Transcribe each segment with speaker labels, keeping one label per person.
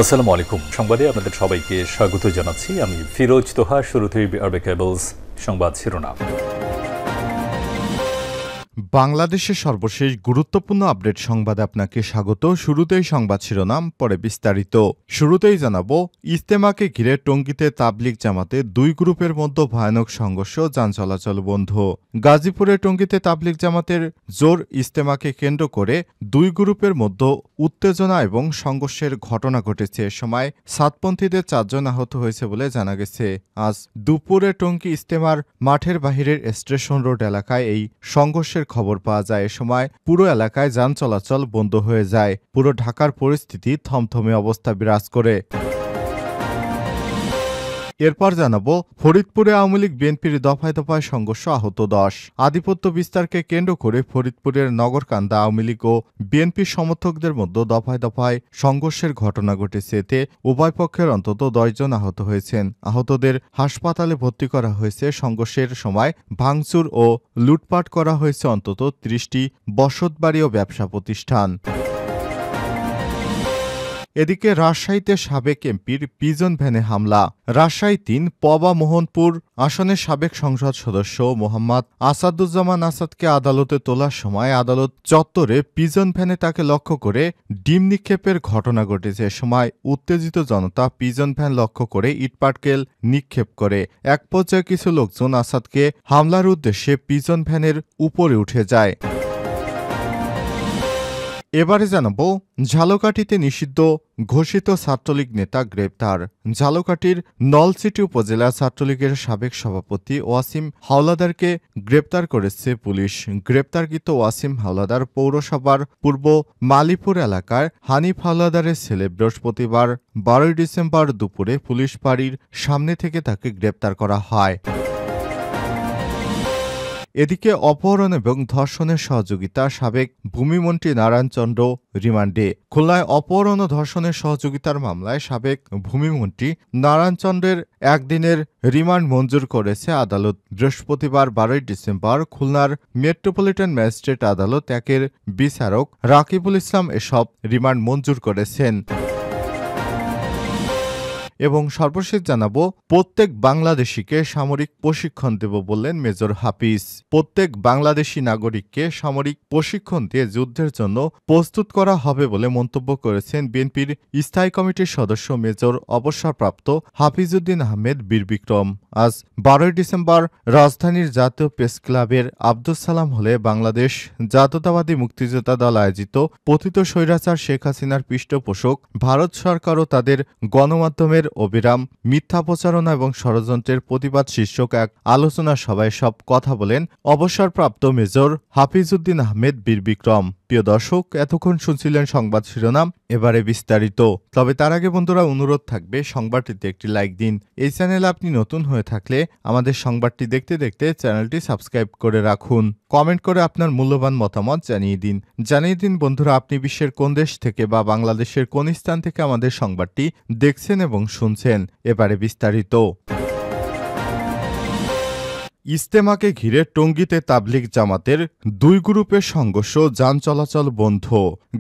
Speaker 1: আসসালামু আলাইকুম। সংবাদে আপনাদের সবাইকে স্বাগত জানাচ্ছি। আমি ফিরোজ তোহা। শুরুতেই আরবে কেবলস সংবাদ শিরোনাম।
Speaker 2: বাংলাদেশের সর্বশেষ গুরুত্বপূর্ণ আপডেট সংবাদে আপনাকে স্বাগত। শুরুতেই সংবাদ শিরোনাম, পরে বিস্তারিত। শুরুতেই জানাবো, ইজতেমাকে ঘিরে টঙ্গীতে তাবলিগ জামাতে দুই গ্রুপের মধ্যে ভয়ানক সংঘর্ষ, যান চলাচল বন্ধ। গাজীপুরে টঙ্গীতে তাবলিগ জামাতের জোর ইজতেমাকে কেন্দ্র করে দুই গ্রুপের মধ্যে উত্তেজনা এবং সংঘর্ষের ঘটনা ঘটেছে। এ সময় সাতপন্থীদের 4 জন আহত হয়েছে বলে জানা গেছে। আজ দুপুরে টঙ্গী ইজতেমার মাঠের বাহিরের স্টেশন রোড এলাকায় এই সংঘর্ষের খবর পাওয়া যায়। এ সময় পুরো এলাকায় যান চলাচল বন্ধ হয়ে যায়। পুরো ঢাকার পরিস্থিতি থমথমে অবস্থা বিরাজ করে। এরপর জানাবো, ফরিদপুরে আওয়ামী লীগ বিএনপির দফায় দফায় সংঘর্ষ, আহত 10। আধিপত্য বিস্তারকে কেন্দ্র করে ফরিদপুরের নগরকান্দা আওয়ামী লীগ ও বিএনপির সমর্থকদের মধ্যে দফায় দফায় সংঘর্ষের ঘটনা ঘটেছে। এতে উভয় পক্ষের অন্তত 10 জন আহত হয়েছেন। আহতদের হাসপাতালে ভর্তি করা হয়েছে। সংঘর্ষের সময় ভাঙচুর ও লুটপাট করা হয়েছে অন্তত 30টি বসতবাড়ি ও ব্যবসা প্রতিষ্ঠান। এদিকে রাজশাহীতে সাবেক এমপির পিজন ভ্যানে হামলা। রাজশাহী 3 পবা মোহনপুর আসনের সাবেক সংসদ সদস্য মোহাম্মদ আসাদুজ্জামান আসাদকে আদালতে তোলার সময় আদালত চত্বরে পিজন ভ্যানে তাকে লক্ষ্য করে ডিম নিক্ষেপের ঘটনা ঘটেছে। এ সময় উত্তেজিত জনতা পিজন ভ্যান লক্ষ্য করে ইটপাটকেল নিক্ষেপ করে। এক পর্যায়ে কিছু লোকজন আসাদকে হামলার উদ্দেশ্যে পিজন ভ্যানের উপরে উঠে যায়। এবারে জানাবো, ঝালকাঠিতে নিষিদ্ধ ঘোষিত ছাত্রলীগ নেতা গ্রেপ্তার। ঝালকাঠির নলছিটি উপজেলা ছাত্রলীগের সাবেক সভাপতি ওয়াসিম হাওলাদারকে গ্রেপ্তার করেছে পুলিশ। গ্রেপ্তারকৃত ওয়াসিম হাওলাদার পৌরসভার পূর্ব মালিপুর এলাকার হানিফ হাওলাদারের ছেলে। বৃহস্পতিবার 12 ডিসেম্বর দুপুরে পুলিশ বাড়ির সামনে থেকে তাকে গ্রেপ্তার করা হয়। এদিকে অপহরণ এবং ধর্ষণের সহযোগিতা, সাবেক ভূমিমন্ত্রী নারায়ণ চন্দ্র রিমান্ডে। খুলনায় অপহরণ ও ধর্ষণের সহযোগিতার মামলায় সাবেক ভূমিমন্ত্রী নারায়ণ চন্দ্রের একদিনের রিমান্ড মঞ্জুর করেছে আদালত। বৃহস্পতিবার 12 ডিসেম্বর খুলনার মেট্রোপলিটন ম্যাজিস্ট্রেট আদালত 1-এর বিচারক রাকিবুল ইসলাম এসব রিমান্ড মঞ্জুর করেছেন। এবং সর্বশেষ জানাবো, প্রত্যেক বাংলাদেশিকে সামরিক প্রশিক্ষণ দেব বললেন মেজর হাফিজ। প্রত্যেক বাংলাদেশি নাগরিককে সামরিক প্রশিক্ষণ দিয়ে যুদ্ধের জন্য প্রস্তুত করা হবে বলে মন্তব্য করেছেন বিএনপির স্থায়ী কমিটির সদস্য মেজর অবসরপ্রাপ্ত হাফিজউদ্দিন আহমেদ বীর বিক্রম। আজ 12 ডিসেম্বর রাজধানীর জাতীয় প্রেস ক্লাবের আব্দুস সালাম হলে বাংলাদেশ জাতীয়তাবাদী মুক্তিযোদ্ধা দল আয়োজিত পতিত স্বৈরাচার শেখ হাসিনার পৃষ্ঠপোষক ভারত সরকার ও তাদের গণমাধ্যমের অবিরাম মিথ্যা প্রচারণা এবং ষড়যন্ত্রের প্রতিবাদ শীর্ষক এক আলোচনা সভায় সব কথা বলেন অবসরপ্রাপ্ত মেজর হাফিজউদ্দিন আহমেদ বীর বিক্রম। প্রিয় দর্শক, এতক্ষণ শুনছিলেন সংবাদ শিরোনাম, এবারে বিস্তারিত। তবে তার আগে বন্ধুরা, অনুরোধ থাকবে সংবাদটিতে একটি লাইক দিন। এই চ্যানেলে আপনি নতুন হয়ে থাকলে আমাদের সংবাদটি দেখতে দেখতে চ্যানেলটি সাবস্ক্রাইব করে রাখুন। কমেন্ট করে আপনার মূল্যবান মতামত জানিয়ে দিন বন্ধুরা, আপনি বিশ্বের কোন দেশ থেকে বা বাংলাদেশের কোন স্থান থেকে আমাদের সংবাদটি দেখছেন এবং শুনছেন। এবারে বিস্তারিত। ইজতেমাকে ঘিরে টঙ্গীতে তাবলিগ জামাতের দুই গ্রুপের সংঘর্ষ, যান চলাচল বন্ধ।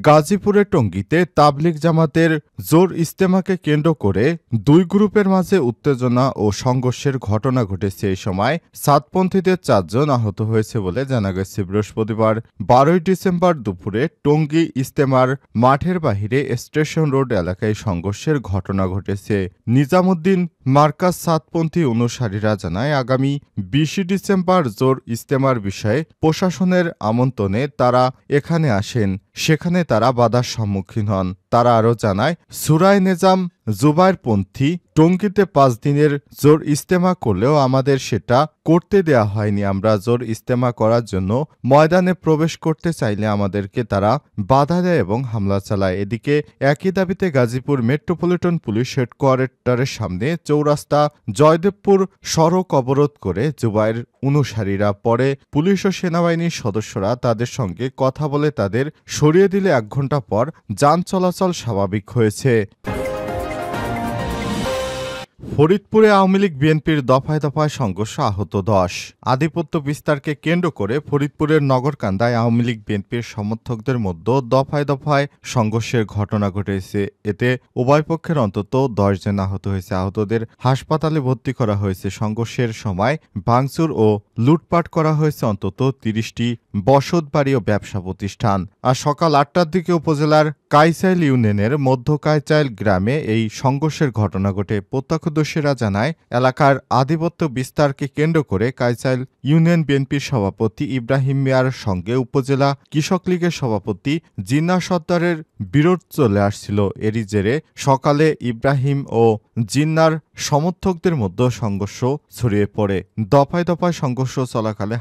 Speaker 2: গাজীপুরে টঙ্গীতে তাবলিগ জামাতের জোর ইজতেমাকে কেন্দ্র করে দুই গ্রুপের মাঝে উত্তেজনা ও সংঘর্ষের ঘটনা ঘটেছে। এই সময় সাতপন্থীদের 4 জন আহত হয়েছে বলে জানা গেছে। বৃহস্পতিবার 12 ডিসেম্বর দুপুরে টঙ্গী ইজতেমার মাঠের বাহিরে স্টেশন রোড এলাকায় সংঘর্ষের ঘটনা ঘটেছে। নিজামুদ্দিন মার্কাজ সাতপন্থী অনুসারীরা জানায়, আগামী 20 ডিসেম্বর জোর ইজতেমার বিষয়ে প্রশাসনের আমন্ত্রণে তারা এখানে আসেন। সেখানে তারা বাধার সম্মুখীন হন। তারা আরও জানায়, সুরায় নেজাম জুবায়েরপন্থী টঙ্গীতে 5 দিনের জোর ইজতেমা করলেও আমাদের সেটা করতে দেয়া হয়নি। আমরা জোর ইজতেমা করার জন্য ময়দানে প্রবেশ করতে চাইলে আমাদেরকে তারা বাধা দেয় এবং হামলা চালায়। এদিকে একই দাবিতে গাজীপুর মেট্রোপলিটন পুলিশ হেডকোয়ার্টারের সামনে চৌরাস্তা জয়দেবপুর সড়ক অবরোধ করে জুবায়ের অনুসারীরা। পরে পুলিশ ও সেনাবাহিনীর সদস্যরা তাদের সঙ্গে কথা বলে তাদের সরিয়ে দিলে 1 ঘণ্টা পর যান চলাচল স্বাভাবিক হয়েছে। ফরিদপুরে আওয়ামী লীগ বিএনপির দফায় দফায় সংঘর্ষ, আহত 10। আধিপত্য বিস্তারকে কেন্দ্র করে ফরিদপুরের নগরকান্দায় আওয়ামী লীগ বিএনপির সমর্থকদের মধ্যে দফায় দফায় সংঘর্ষের ঘটনা ঘটেছে। এতে উভয় পক্ষের অন্তত 10 জন আহত হয়েছে। আহতদের হাসপাতালে ভর্তি করা হয়েছে। সংঘর্ষের সময় ভাঙচুর ও লুটপাট করা হয়েছে অন্তত 30টি বসতবাড়ি ও ব্যবসা প্রতিষ্ঠান। আর সকাল 8টার দিকে উপজেলার কাইচাইল ইউনিয়নের মধ্য কাইচাইল গ্রামে এই সংঘর্ষের ঘটনা ঘটে। প্রত্যক্ষদর্শীরা জানায়, এলাকার আধিপত্য বিস্তারকে কেন্দ্র করে কাইচাইল ইউনিয়ন বিএনপির সভাপতি ইব্রাহিম মিয়ার সঙ্গে উপজেলা কৃষক লীগের সভাপতি জিন্না সর্দারের বিরোধ চলে আসছিল। এরই জেরে সকালে ইব্রাহিম ও জিন্নার সমর্থকদের মধ্যে সংঘর্ষ ছড়িয়ে পড়ে। দফায় দফায় সংঘর্ষ চলাকালে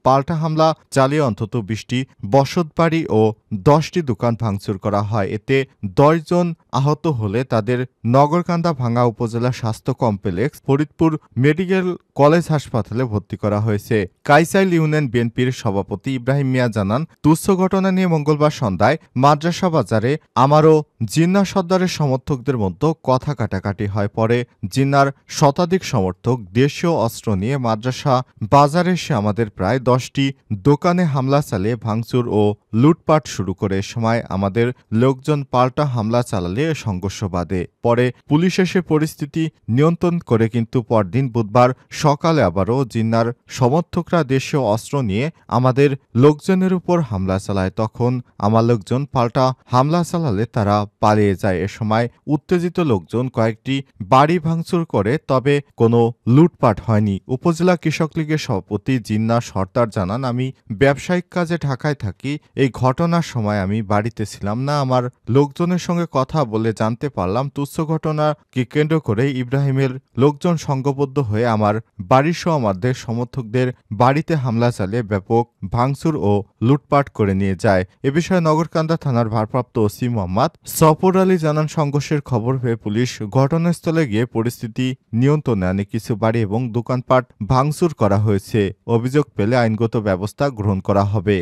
Speaker 2: পাল্টা হামলা চালিয়ে অন্তত 20টি বসতবাড়ি ও 10টি দোকান ভাঙচুর করা হয়। এতে 10 জন আহত হলে তাদের নগরকান্দা ভাঙ্গা উপজেলা স্বাস্থ্য কমপ্লেক্স, ফরিদপুর মেডিকেল কলেজ হাসপাতালে ভর্তি করা হয়েছে। কাইচাইল ইউনিয়ন বিএনপির সভাপতি ইব্রাহিম মিয়া জানান, তুচ্ছ ঘটনা নিয়ে মঙ্গলবার সন্ধ্যায় মাদ্রাসা বাজারে আমারও জিন্না সর্দারের সমর্থকদের মধ্যে কথা কাটাকাটি হয়। পরে জিন্নার শতাধিক সমর্থক দেশীয় অস্ত্র নিয়ে মাদ্রাসা বাজারে এসে আমাদের প্রায় 10টি দোকানে হামলা চালিয়ে ভাঙচুর ও লুটপাট শুরু করে। সময় আমাদের লোকজন পাল্টা হামলা চালালে সংঘর্ষ বাধে। পরে পুলিশ এসে পরিস্থিতি নিয়ন্ত্রণ করে, কিন্তু পরদিন বুধবার সকালে আবারও জিন্নার সমর্থকরা দেশীয় অস্ত্র নিয়ে আমাদের লোকজনের উপর হামলা চালায়। তখন আমার লোকজন পাল্টা হামলা চালালে তারা পালিয়ে যায়। এ সময় উত্তেজিত লোকজন কয়েকটি বাড়ি ভাঙচুর করে, তবে কোনো লুটপাট হয়নি। উপজেলা কৃষক লীগের সভাপতি জিন্না সর্দার জানান, আমি ব্যবসায়িক কাজে ঢাকায় থাকি। এই ঘটনার সময় আমি বাড়িতে ছিলাম না। আমার লোকজনের সঙ্গে কথা বলে জানতে পারলাম তুচ্ছ ঘটনাকে কেন্দ্র করে ইব্রাহিমের লোকজন সংঘবদ্ধ হয়ে আমার বাড়িসহ আমাদের সমর্থকদের বাড়িতে হামলা চালিয়ে ব্যাপক ভাঙচুর ও লুটপাট করে নিয়ে যায়। এ বিষয়ে নগরকান্দা থানার ভারপ্রাপ্ত ওসি মোহাম্মদ সফর আলী জানান, সংঘর্ষের খবর পেয়ে পুলিশ ঘটনাস্থলে গিয়ে পরিস্থিতি নিয়ন্ত্রণে আনে। কিছু বাড়ি এবং দোকানপাট ভাঙচুর করা হয়েছে। অভিযোগ পেলে আইনগত ব্যবস্থা গ্রহণ করা হবে।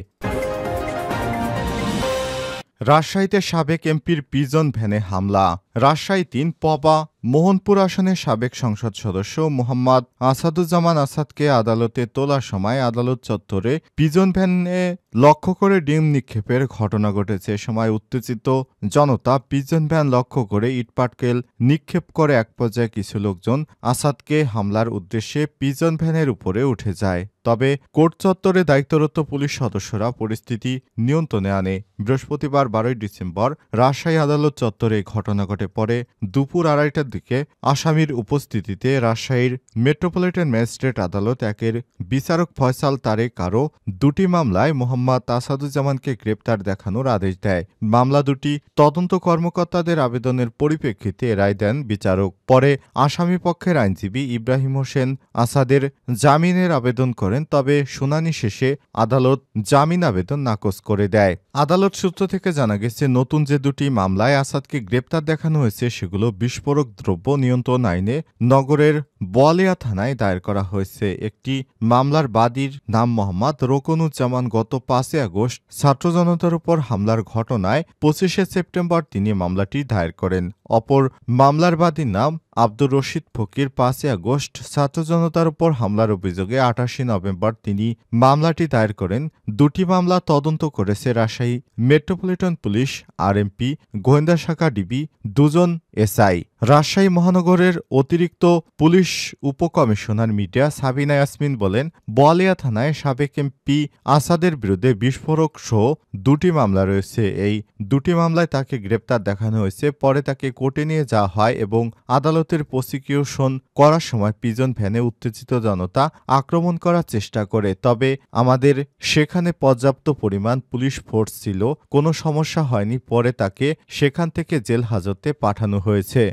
Speaker 2: রাজশাহীতে সাবেক এমপির পিজন ভ্যানে হামলা। রাজশাহী 3 পবা মোহনপুর আসনের সাবেক সংসদ সদস্য মোহাম্মদ আসাদুজ্জামান আসাদকে আদালতে তোলার সময় আদালত চত্বরে পিজন ভ্যানে লক্ষ্য করে ডিম নিক্ষেপের ঘটনা ঘটেছে। এ সময় উত্তেজিত জনতা পিজন ভ্যান লক্ষ্য করে ইটপাটকেল নিক্ষেপ করে। এক পর্যায়ে কিছু লোকজন আসাদকে হামলার উদ্দেশ্যে পিজন ভ্যানের উপরে উঠে যায়। তবে কোর্ট চত্বরে দায়িত্বরত পুলিশ সদস্যরা পরিস্থিতি নিয়ন্ত্রণে আনে। বৃহস্পতিবার 12 ডিসেম্বর রাজশাহী আদালত চত্বরে ঘটনা ঘটে। পরে দুপুর 2:30টার দিকে আসামির উপস্থিতিতে রাজশাহীর মেট্রোপলিটন ম্যাজিস্ট্রেট আদালত 1-এর বিচারক ফয়সাল তারেক আরও 2টি মামলায় মোহাম্মদ আসাদুজ্জামানকে গ্রেপ্তার দেখানোর আদেশ দেয়। মামলা দুটি তদন্ত কর্মকর্তাদের আবেদনের পরিপ্রেক্ষিতে রায় দেন বিচারক। পরে আসামি পক্ষের আইনজীবী ইব্রাহিম হোসেন আসাদের জামিনের আবেদন করেন, তবে শুনানি শেষে আদালত জামিন আবেদন নাকচ করে দেয়। আদালত সূত্র থেকে জানা গেছে, নতুন যে 2টি মামলায় আসাদকে গ্রেপ্তার দেখানো হয়েছে সেগুলো বিস্ফোরক দ্রব্য নিয়ন্ত্রণ আইনে নগরের বোয়ালিয়া থানায় দায়ের করা হয়েছে। একটি মামলার বাদীর নাম মোহাম্মদ রোকনুজ্জামান। গত 5 আগস্ট ছাত্র জনতার উপর হামলার ঘটনায় 25 সেপ্টেম্বর তিনি মামলাটি দায়ের করেন। অপর মামলার বাদীর নাম আব্দুর রশিদ ফকির। 5 আগস্ট ছাত্র জনতার উপর হামলার অভিযোগে 28 নভেম্বর তিনি মামলাটি দায়ের করেন। 2টি মামলা তদন্ত করেছে রাজশাহী মেট্রোপলিটন পুলিশ, আরএমপি, গোয়েন্দা শাখা ডিবি, 2 জন এসআই। রাজশাহী মহানগরের অতিরিক্ত পুলিশ উপকমিশনার মিডিয়া সাবিনা ইয়াসমিন বলেন, বোয়ালিয়া থানায় সাবেক এমপি আসাদের বিরুদ্ধে বিস্ফোরক সহ 2টি মামলা রয়েছে। এই 2টি মামলায় তাকে গ্রেপ্তার দেখানো হয়েছে। পরে তাকে কোর্টে নিয়ে যাওয়া হয় এবং আদালতের প্রসিকিউশন করার সময় পিজন ভ্যানে উত্তেজিত জনতা আক্রমণ করার চেষ্টা করে। তবে আমাদের সেখানে পর্যাপ্ত পরিমাণ পুলিশ ফোর্স ছিল, কোনো সমস্যা হয়নি। পরে তাকে সেখান থেকে জেল হাজতে পাঠানো হয়েছে।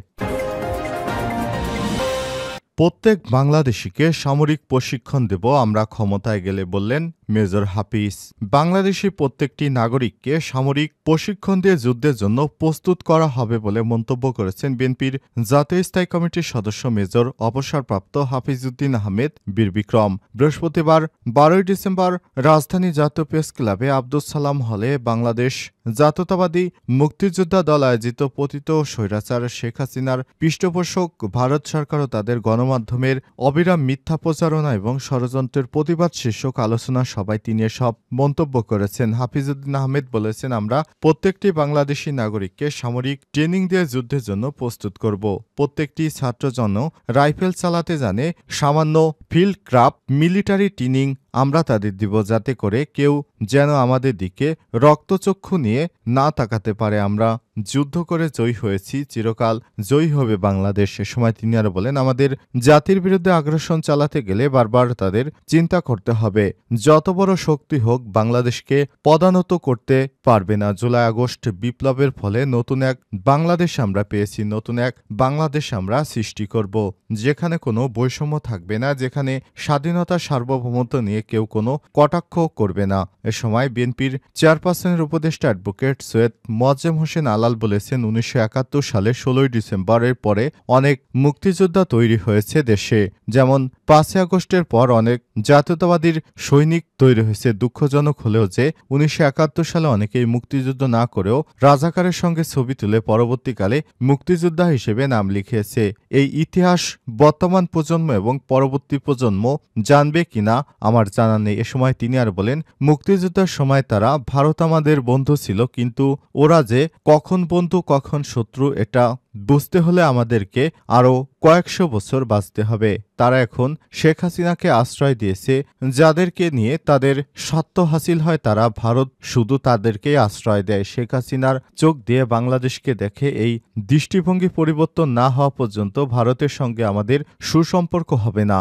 Speaker 2: প্রত্যেক বাংলাদেশিকে সামরিক প্রশিক্ষণ দেব আমরা ক্ষমতায় গেলে, বললেন মেজর হাফিজ। বাংলাদেশি প্রত্যেকটি নাগরিককে সামরিক প্রশিক্ষণ দিয়ে যুদ্ধের জন্য প্রস্তুত করা হবে বলে মন্তব্য করেছেন বিএনপির জাতীয় স্থায়ী কমিটির সদস্য মেজর অবসরপ্রাপ্ত হাফিজউদ্দিন আহমেদ বীর বিক্রম। বৃহস্পতিবার 12 ডিসেম্বর রাজধানী জাতীয় প্রেস ক্লাবে আব্দুস সালাম হলে বাংলাদেশ জাতীয়তাবাদী মুক্তিযোদ্ধা দল আয়োজিত পতিত স্বৈরাচার শেখ হাসিনার পৃষ্ঠপোষক ভারত সরকার ও তাদের গণমাধ্যমের অবিরাম মিথ্যা প্রচারণা এবং ষড়যন্ত্রের প্রতিবাদ শীর্ষক আলোচনা সভায় তিনি এসব মন্তব্য করেছেন। হাফিজউদ্দিন আহমেদ বলেছেন, আমরা প্রত্যেকটি বাংলাদেশি নাগরিককে সামরিক ট্রেনিং দিয়ে যুদ্ধের জন্য প্রস্তুত করব। প্রত্যেকটি ছাত্র যেন রাইফেল চালাতে জানে, সামান্য ফিল্ড ক্রাফট মিলিটারি ট্রেনিং আমরা তাদের দিব, যাতে করে কেউ যেন আমাদের দিকে রক্তচক্ষু নিয়ে না তাকাতে পারে। আমরা যুদ্ধ করে জয়ী হয়েছি, চিরকাল জয়ী হবে বাংলাদেশ। এ সময় তিনি আরো বলেন, আমাদের জাতির বিরুদ্ধে আগ্রাসন চালাতে গেলে বারবার তাদের চিন্তা করতে হবে, যত বড় শক্তি হোক বাংলাদেশকে পদানত করতে পারবে না। জুলাই আগস্ট বিপ্লবের ফলে নতুন এক বাংলাদেশ আমরা পেয়েছি, নতুন এক বাংলাদেশ আমরা সৃষ্টি করব, যেখানে কোনো বৈষম্য থাকবে না, যেখানে স্বাধীনতা সার্বভৌমত্ব নিয়ে কেউ কোনো কটাক্ষ করবে না। এ সময় বিএনপির চেয়ারপারসনের উপদেষ্টা অ্যাডভোকেট সৈয়দ মোয়াজ্জেম হোসেন আলাল বলেছেন, 1971 সালে 16 ডিসেম্বরের পরে অনেক মুক্তিযোদ্ধা তৈরি হয়েছে দেশে, যেমন 5 আগস্টের পর অনেক জাতীয়তাবাদীর সৈনিক তৈরি হয়েছে। দুঃখজনক হলেও যে 1971 সালে অনেকেই মুক্তিযুদ্ধ না করেও রাজাকারের সঙ্গে ছবি তুলে পরবর্তীকালে মুক্তিযোদ্ধা হিসেবে নাম লিখিয়েছে। এই ইতিহাস বর্তমান প্রজন্ম এবং পরবর্তী প্রজন্ম জানবে কিনা আমার জানা নেই। এ সময় তিনি আর বলেন, মুক্তিযুদ্ধের সময় তারা ভারত আমাদের বন্ধু ছিল, কিন্তু ওরা যে কখন বন্ধু কখন শত্রু এটা বুঝতে হলে আমাদেরকে আরও কয়েকশো বছর বাঁচতে হবে। তারা এখন শেখ হাসিনাকে আশ্রয় দিয়েছে, যাদেরকে নিয়ে তাদের স্বার্থ হাসিল হয় তারা ভারত শুধু তাদেরকেই আশ্রয় দেয়। শেখ হাসিনার চোখ দিয়ে বাংলাদেশকে দেখে এই দৃষ্টিভঙ্গি পরিবর্তন না হওয়া পর্যন্ত ভারতের সঙ্গে আমাদের সুসম্পর্ক হবে না।